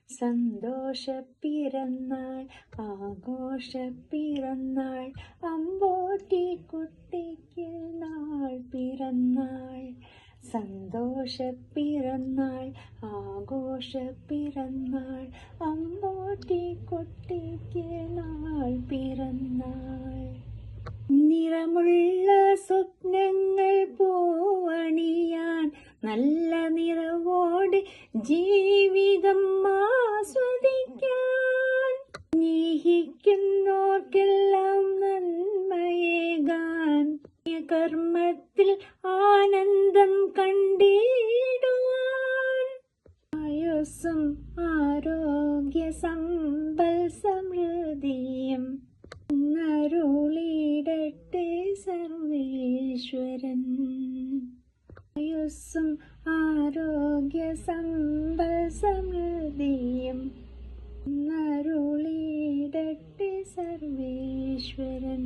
സന്തോഷ പിറന്നാൾ ആഘോഷ പിറന്നാൾ അമ്പോറ്റി കുട്ടിക്ക് നാൾ പിറന്നാൾ. സന്തോഷ പിറന്നാൾ ആഘോഷ പിറന്നാൾ അമ്പോറ്റി കുട്ടിക്ക് നാൾ പിറന്നാൾ. നിറമുള്ള സ്വപ്നങ്ങൾ പൂവണിയാൻ നല്ല നിറവോടെ ജീവിതം ആസ്വദിക്കാൻ സ്നേഹിക്കുന്നോർക്കെല്ലാം നന്മയേകാൻ കർമ്മത്തിൽ ആനന്ദം കണ്ടിടുവാൻ ആയുസ്സും ആരോഗ്യ സമ്പൽ സമൃദ്ധിയും അരുളിയിടട്ടെ സർവേശ്വരൻ. ആയുസ്സും ആരോഗ്യ സമ്പൽ സമൃദ്ധിയും അരുളിയിടട്ടെ സർവേശ്വരൻ.